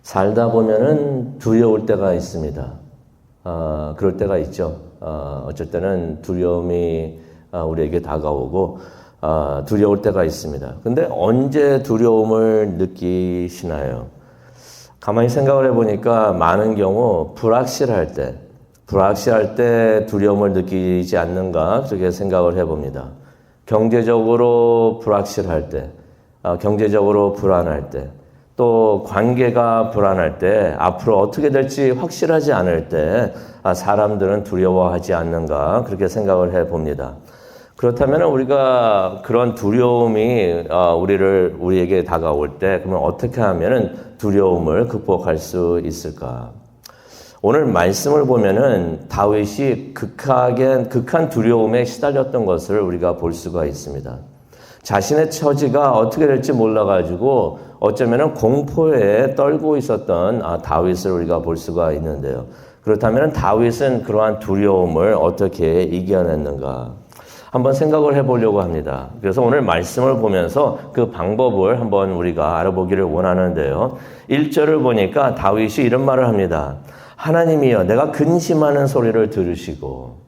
살다 보면은 두려울 때가 있습니다. 그럴 때가 있죠. 어쩔 때는 두려움이 우리에게 다가오고 두려울 때가 있습니다. 근데 언제 두려움을 느끼시나요? 가만히 생각을 해보니까 많은 경우 불확실할 때 두려움을 느끼지 않는가 그렇게 생각을 해봅니다. 경제적으로 불확실할 때, 경제적으로 불안할 때, 또 관계가 불안할 때, 앞으로 어떻게 될지 확실하지 않을 때 사람들은 두려워하지 않는가 그렇게 생각을 해봅니다. 그렇다면 우리가 그런 두려움이 우리에게 다가올 때 그러면 어떻게 하면은 두려움을 극복할 수 있을까? 오늘 말씀을 보면은 다윗이 극한 두려움에 시달렸던 것을 우리가 볼 수가 있습니다. 자신의 처지가 어떻게 될지 몰라가지고 어쩌면은 공포에 떨고 있었던 다윗을 우리가 볼 수가 있는데요. 그렇다면 다윗은 그러한 두려움을 어떻게 이겨냈는가? 한번 생각을 해보려고 합니다. 그래서 오늘 말씀을 보면서 그 방법을 한번 우리가 알아보기를 원하는데요. 1절을 보니까 다윗이 이런 말을 합니다. 하나님이여 내가 근심하는 소리를 들으시고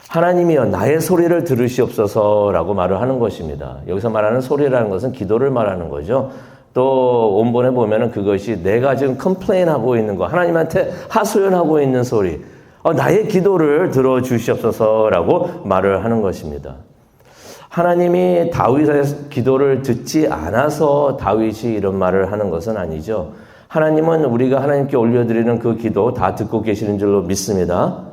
하나님이여 나의 소리를 들으시옵소서라고 말을 하는 것입니다. 여기서 말하는 소리라는 것은 기도를 말하는 거죠. 또 원본에 보면은 그것이 내가 지금 컴플레인하고 있는 거, 하나님한테 하소연하고 있는 소리, 나의 기도를 들어주시옵소서라고 말을 하는 것입니다. 하나님이 다윗의 기도를 듣지 않아서 다윗이 이런 말을 하는 것은 아니죠. 하나님은 우리가 하나님께 올려드리는 그 기도 다 듣고 계시는 줄로 믿습니다.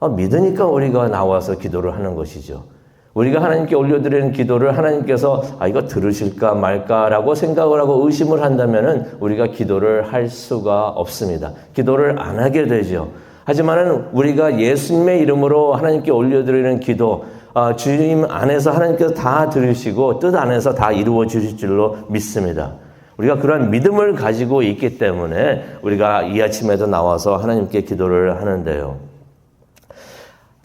믿으니까 우리가 나와서 기도를 하는 것이죠. 우리가 하나님께 올려드리는 기도를 하나님께서 이거 들으실까 말까라고 생각을 하고 의심을 한다면은 우리가 기도를 할 수가 없습니다. 기도를 안 하게 되죠. 하지만은 우리가 예수님의 이름으로 하나님께 올려드리는 기도, 주님 안에서 하나님께서 다 들으시고 뜻 안에서 다 이루어 주실 줄로 믿습니다. 우리가 그런 믿음을 가지고 있기 때문에 우리가 이 아침에도 나와서 하나님께 기도를 하는데요.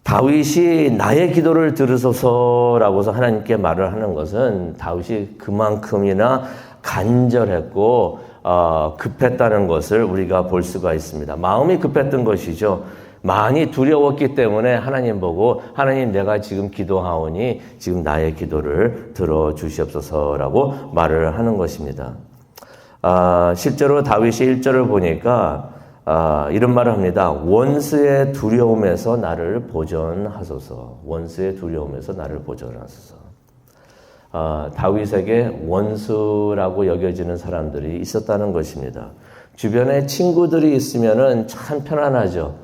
다윗이 나의 기도를 들으소서라고서 하나님께 말을 하는 것은 다윗이 그만큼이나 간절했고 급했다는 것을 우리가 볼 수가 있습니다. 마음이 급했던 것이죠. 많이 두려웠기 때문에 하나님 보고 하나님 내가 지금 기도하오니 지금 나의 기도를 들어주시옵소서라고 말을 하는 것입니다. 실제로 다윗이 1절을 보니까 이런 말을 합니다. 원수의 두려움에서 나를 보전하소서. 원수의 두려움에서 나를 보전하소서. 다윗에게 원수라고 여겨지는 사람들이 있었다는 것입니다. 주변에 친구들이 있으면은 참 편안하죠.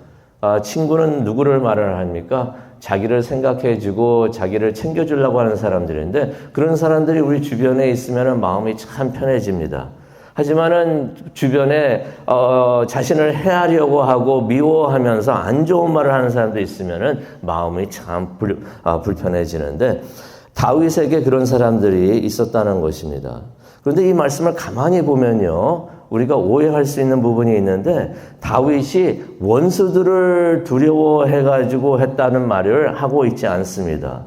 친구는 누구를 말을 합니까? 자기를 생각해주고 자기를 챙겨주려고 하는 사람들인데 그런 사람들이 우리 주변에 있으면은 마음이 참 편해집니다. 하지만은 주변에 자신을 해하려고 하고 미워하면서 안 좋은 말을 하는 사람도 있으면은 마음이 참 불편해지는데 다윗에게 그런 사람들이 있었다는 것입니다. 그런데 이 말씀을 가만히 보면요, 우리가 오해할 수 있는 부분이 있는데 다윗이 원수들을 두려워해가지고 했다는 말을 하고 있지 않습니다.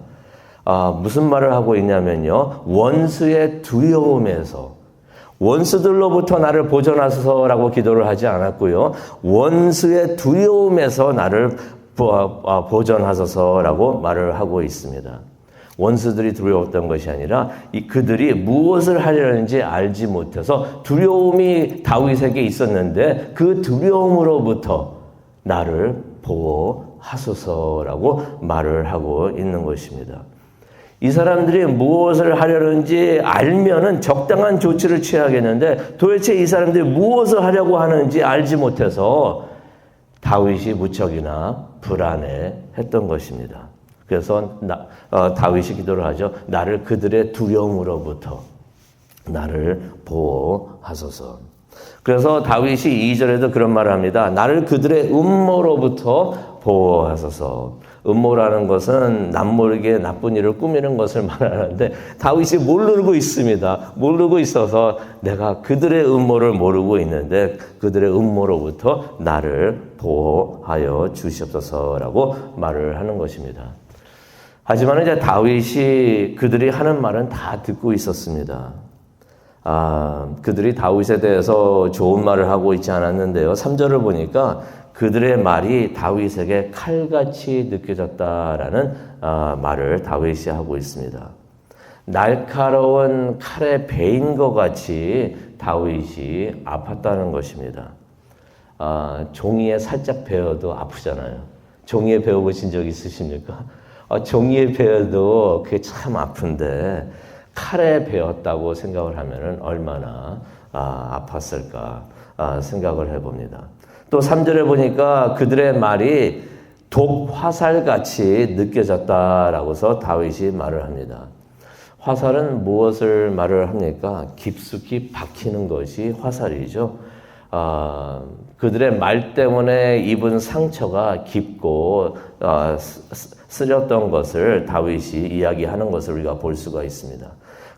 무슨 말을 하고 있냐면요, 원수의 두려움에서 원수들로부터 나를 보존하소서라고 기도를 하지 않았고요. 원수의 두려움에서 나를 보존하소서라고 말을 하고 있습니다. 원수들이 두려웠던 것이 아니라 그들이 무엇을 하려는지 알지 못해서 두려움이 다윗에게 있었는데 그 두려움으로부터 나를 보호하소서라고 말을 하고 있는 것입니다. 이 사람들이 무엇을 하려는지 알면은 적당한 조치를 취하겠는데 도대체 이 사람들이 무엇을 하려고 하는지 알지 못해서 다윗이 무척이나 불안해했던 것입니다. 그래서 다윗이 기도를 하죠. 나를 그들의 두려움으로부터 나를 보호하소서. 그래서 다윗이 2절에도 그런 말을 합니다. 나를 그들의 음모로부터 보호하소서. 음모라는 것은 남모르게 나쁜 일을 꾸미는 것을 말하는데 다윗이 모르고 있습니다. 모르고 있어서 내가 그들의 음모를 모르고 있는데 그들의 음모로부터 나를 보호하여 주시옵소서라고 말을 하는 것입니다. 하지만 이제 다윗이 그들이 하는 말은 다 듣고 있었습니다. 그들이 다윗에 대해서 좋은 말을 하고 있지 않았는데요. 3절을 보니까 그들의 말이 다윗에게 칼같이 느껴졌다라는 말을 다윗이 하고 있습니다. 날카로운 칼에 베인 것 같이 다윗이 아팠다는 것입니다. 종이에 살짝 베어도 아프잖아요. 종이에 베어보신 적 있으십니까? 종이에 베어도 그게 참 아픈데 칼에 베었다고 생각을 하면은 얼마나 아팠을까 생각을 해봅니다. 또 3절에 보니까 그들의 말이 독화살같이 느껴졌다라고서 다윗이 말을 합니다. 화살은 무엇을 말을 합니까? 깊숙이 박히는 것이 화살이죠. 그들의 말 때문에 입은 상처가 깊고 쓰렸던 것을 다윗이 이야기하는 것을 우리가 볼 수가 있습니다.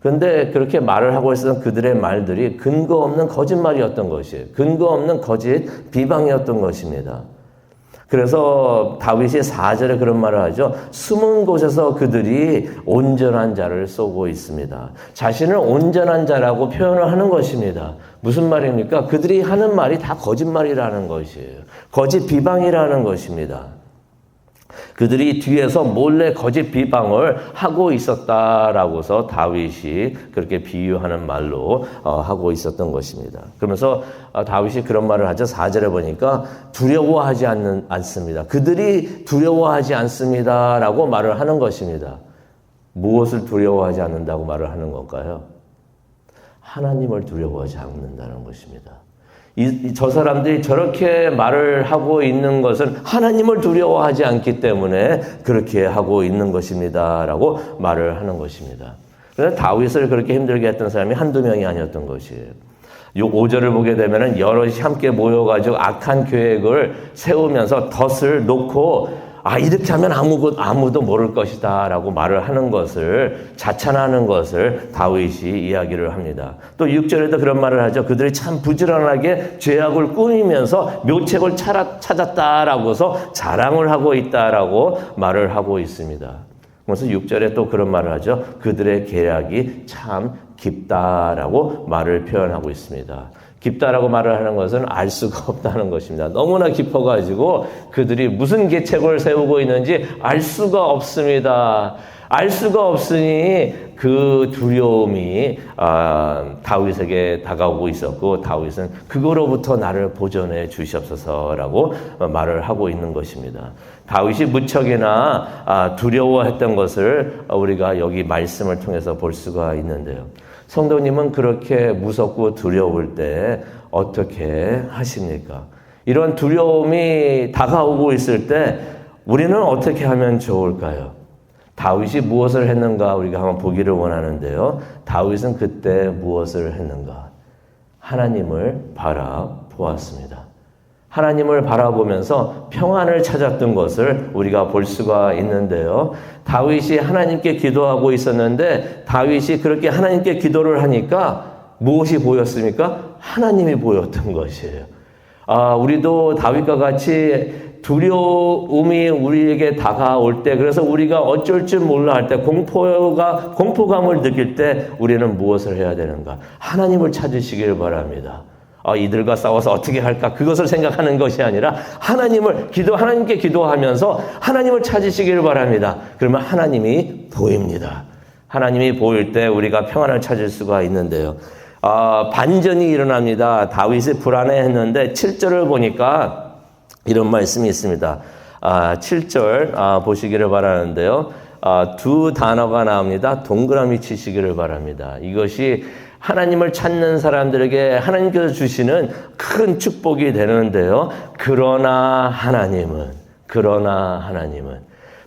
그런데 그렇게 말을 하고 있었던 그들의 말들이 근거 없는 거짓말이었던 것이에요. 근거 없는 거짓 비방이었던 것입니다. 그래서 다윗이 4절에 그런 말을 하죠. 숨은 곳에서 그들이 온전한 자를 쏘고 있습니다. 자신을 온전한 자라고 표현을 하는 것입니다. 무슨 말입니까? 그들이 하는 말이 다 거짓말이라는 것이에요. 거짓 비방이라는 것입니다. 그들이 뒤에서 몰래 거짓 비방을 하고 있었다라고서 다윗이 그렇게 비유하는 말로 하고 있었던 것입니다. 그러면서 다윗이 그런 말을 하죠. 4절에 보니까 두려워하지 않습니다. 그들이 두려워하지 않습니다라고 말을 하는 것입니다. 무엇을 두려워하지 않는다고 말을 하는 건가요? 하나님을 두려워하지 않는다는 것입니다. 저 사람들이 저렇게 말을 하고 있는 것은 하나님을 두려워하지 않기 때문에 그렇게 하고 있는 것입니다라고 말을 하는 것입니다. 그래서 다윗을 그렇게 힘들게 했던 사람이 한두 명이 아니었던 것이에요. 요 5절을 보게 되면은 여럿이 함께 모여가지고 악한 계획을 세우면서 덫을 놓고 이렇게 하면 아무도 모를 것이다 라고 말을 하는 것을 자찬하는 것을 다윗이 이야기를 합니다. 또 6절에도 그런 말을 하죠. 그들이 참 부지런하게 죄악을 꾸미면서 묘책을 찾았다라고서 자랑을 하고 있다라고 말을 하고 있습니다. 그래서 6절에 또 그런 말을 하죠. 그들의 계략이 참 깊다라고 말을 표현하고 있습니다. 깊다라고 말을 하는 것은 알 수가 없다는 것입니다. 너무나 깊어가지고 그들이 무슨 계책을 세우고 있는지 알 수가 없습니다. 알 수가 없으니 그 두려움이 다윗에게 다가오고 있었고 다윗은 그거로부터 나를 보존해 주시옵소서라고 말을 하고 있는 것입니다. 다윗이 무척이나 두려워했던 것을 우리가 여기 말씀을 통해서 볼 수가 있는데요. 성도님은 그렇게 무섭고 두려울 때 어떻게 하십니까? 이런 두려움이 다가오고 있을 때 우리는 어떻게 하면 좋을까요? 다윗이 무엇을 했는가 우리가 한번 보기를 원하는데요. 다윗은 그때 무엇을 했는가? 하나님을 바라보았습니다. 하나님을 바라보면서 평안을 찾았던 것을 우리가 볼 수가 있는데요. 다윗이 하나님께 기도하고 있었는데 다윗이 그렇게 하나님께 기도를 하니까 무엇이 보였습니까? 하나님이 보였던 것이에요. 우리도 다윗과 같이 두려움이 우리에게 다가올 때, 그래서 우리가 어쩔 줄 몰라 할 때, 공포감을 느낄 때 우리는 무엇을 해야 되는가? 하나님을 찾으시길 바랍니다. 이들과 싸워서 어떻게 할까? 그것을 생각하는 것이 아니라 하나님께 기도하면서 하나님을 찾으시길 바랍니다. 그러면 하나님이 보입니다. 하나님이 보일 때 우리가 평안을 찾을 수가 있는데요. 반전이 일어납니다. 다윗이 불안해했는데 7절을 보니까 이런 말씀이 있습니다. 7절 보시기를 바라는데요. 두 단어가 나옵니다. 동그라미 치시기를 바랍니다. 이것이 하나님을 찾는 사람들에게 하나님께서 주시는 큰 축복이 되는데요. 그러나 하나님은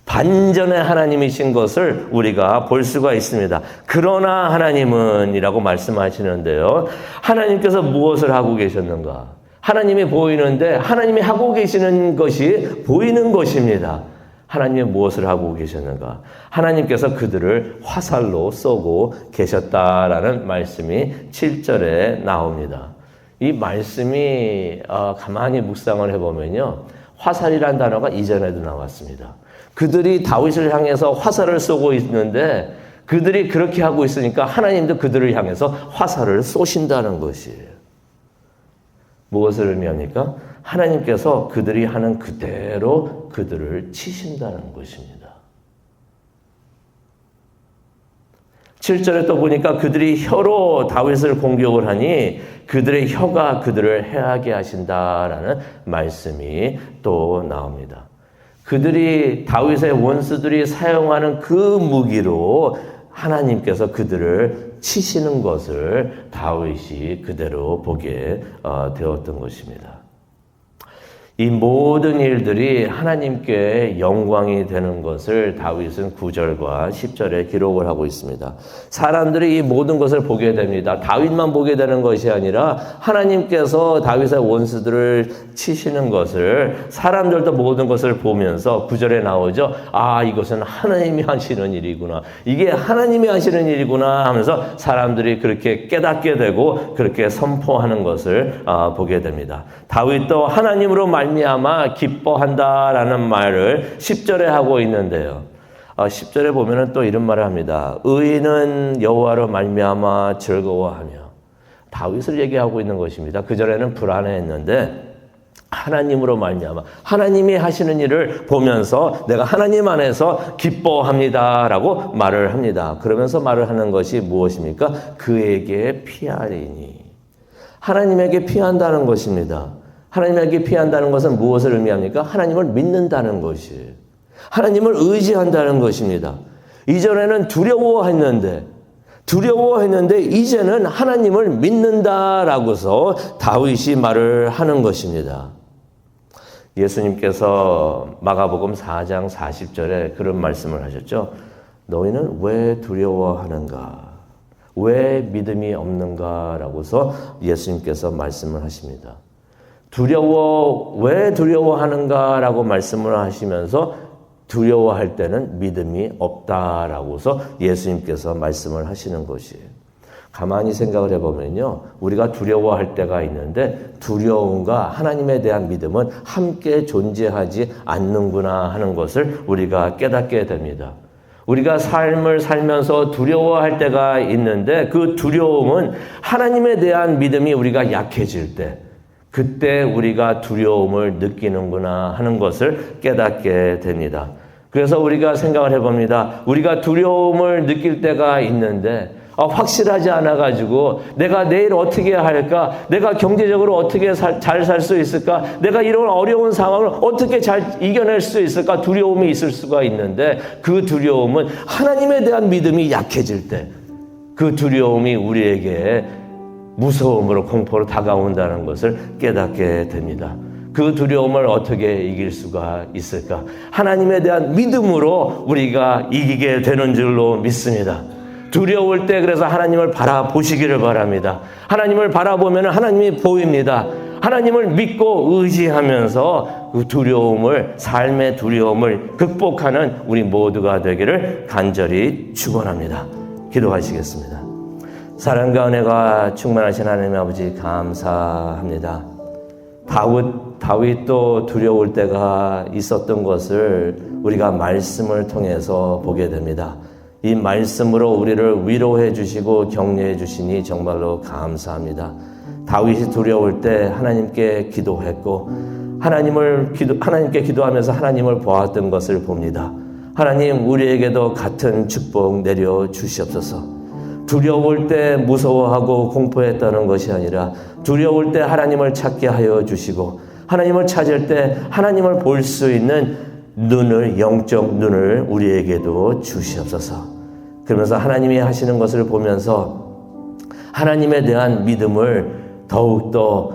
반전의 하나님이신 것을 우리가 볼 수가 있습니다. 그러나 하나님은 이라고 말씀하시는데요. 하나님께서 무엇을 하고 계셨는가? 하나님이 보이는데 하나님이 하고 계시는 것이 보이는 것입니다. 하나님이 무엇을 하고 계셨는가? 하나님께서 그들을 화살로 쏘고 계셨다라는 말씀이 7절에 나옵니다. 이 말씀이 가만히 묵상을 해보면요. 화살이란 단어가 이전에도 나왔습니다. 그들이 다윗을 향해서 화살을 쏘고 있는데 그들이 그렇게 하고 있으니까 하나님도 그들을 향해서 화살을 쏘신다는 것이에요. 무엇을 의미합니까? 하나님께서 그들이 하는 그대로 그들을 치신다는 것입니다. 7절에 또 보니까 그들이 혀로 다윗을 공격을 하니 그들의 혀가 그들을 해하게 하신다라는 말씀이 또 나옵니다. 그들이 다윗의 원수들이 사용하는 그 무기로 하나님께서 그들을 치시는 것을 다윗이 그대로 보게 되었던 것입니다. 이 모든 일들이 하나님께 영광이 되는 것을 다윗은 9절과 10절에 기록을 하고 있습니다. 사람들이 이 모든 것을 보게 됩니다. 다윗만 보게 되는 것이 아니라 하나님께서 다윗의 원수들을 치시는 것을 사람들도 모든 것을 보면서 9절에 나오죠. 아, 이것은 하나님이 하시는 일이구나. 이게 하나님이 하시는 일이구나 하면서 사람들이 그렇게 깨닫게 되고 그렇게 선포하는 것을 보게 됩니다. 다윗도 하나님으로 말미암아 기뻐한다라는 말을 10절에 하고 있는데요. 10절에 보면은 또 이런 말을 합니다. 의인은 여호와로 말미암아 즐거워하며 다윗을 얘기하고 있는 것입니다. 그전에는 불안해했는데 하나님으로 말미암아 하나님이 하시는 일을 보면서 내가 하나님 안에서 기뻐합니다라고 말을 합니다. 그러면서 말을 하는 것이 무엇입니까? 그에게 피하리니 하나님에게 피한다는 것입니다. 하나님에게 피한다는 것은 무엇을 의미합니까? 하나님을 믿는다는 것이에요. 하나님을 의지한다는 것입니다. 이전에는 두려워했는데 이제는 하나님을 믿는다라고서 다윗이 말을 하는 것입니다. 예수님께서 마가복음 4장 40절에 그런 말씀을 하셨죠. 너희는 왜 두려워하는가? 왜 믿음이 없는가라고서 예수님께서 말씀을 하십니다. 왜 두려워하는가라고 말씀을 하시면서 두려워할 때는 믿음이 없다라고서 예수님께서 말씀을 하시는 것이에요. 가만히 생각을 해보면요. 우리가 두려워할 때가 있는데 두려움과 하나님에 대한 믿음은 함께 존재하지 않는구나 하는 것을 우리가 깨닫게 됩니다. 우리가 삶을 살면서 두려워할 때가 있는데 그 두려움은 하나님에 대한 믿음이 우리가 약해질 때 그때 우리가 두려움을 느끼는구나 하는 것을 깨닫게 됩니다. 그래서 우리가 생각을 해봅니다. 우리가 두려움을 느낄 때가 있는데 확실하지 않아가지고 내가 내일 어떻게 할까? 내가 경제적으로 어떻게 잘 살 수 있을까? 내가 이런 어려운 상황을 어떻게 잘 이겨낼 수 있을까? 두려움이 있을 수가 있는데 그 두려움은 하나님에 대한 믿음이 약해질 때 그 두려움이 우리에게 무서움으로 공포로 다가온다는 것을 깨닫게 됩니다. 그 두려움을 어떻게 이길 수가 있을까? 하나님에 대한 믿음으로 우리가 이기게 되는 줄로 믿습니다. 두려울 때 그래서 하나님을 바라보시기를 바랍니다. 하나님을 바라보면 하나님이 보입니다. 하나님을 믿고 의지하면서 그 두려움을, 삶의 두려움을 극복하는 우리 모두가 되기를 간절히 축원합니다. 기도하시겠습니다. 사랑과 은혜가 충만하신 하나님 아버지 감사합니다. 다윗도 두려울 때가 있었던 것을 우리가 말씀을 통해서 보게 됩니다. 이 말씀으로 우리를 위로해 주시고 격려해 주시니 정말로 감사합니다. 다윗이 두려울 때 하나님께 기도했고 하나님께 기도하면서 하나님을 보았던 것을 봅니다. 하나님 우리에게도 같은 축복 내려 주시옵소서. 두려울 때 무서워하고 공포했다는 것이 아니라 두려울 때 하나님을 찾게 하여 주시고 하나님을 찾을 때 하나님을 볼 수 있는 영적 눈을 우리에게도 주시옵소서. 그러면서 하나님이 하시는 것을 보면서 하나님에 대한 믿음을 더욱더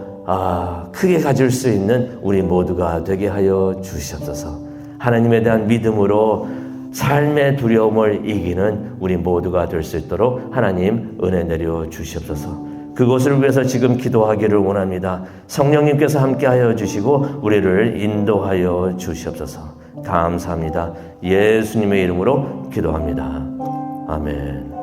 크게 가질 수 있는 우리 모두가 되게 하여 주시옵소서. 하나님에 대한 믿음으로 삶의 두려움을 이기는 우리 모두가 될 수 있도록 하나님 은혜 내려 주시옵소서. 그것을 위해서 지금 기도하기를 원합니다. 성령님께서 함께하여 주시고 우리를 인도하여 주시옵소서. 감사합니다. 예수님의 이름으로 기도합니다. 아멘.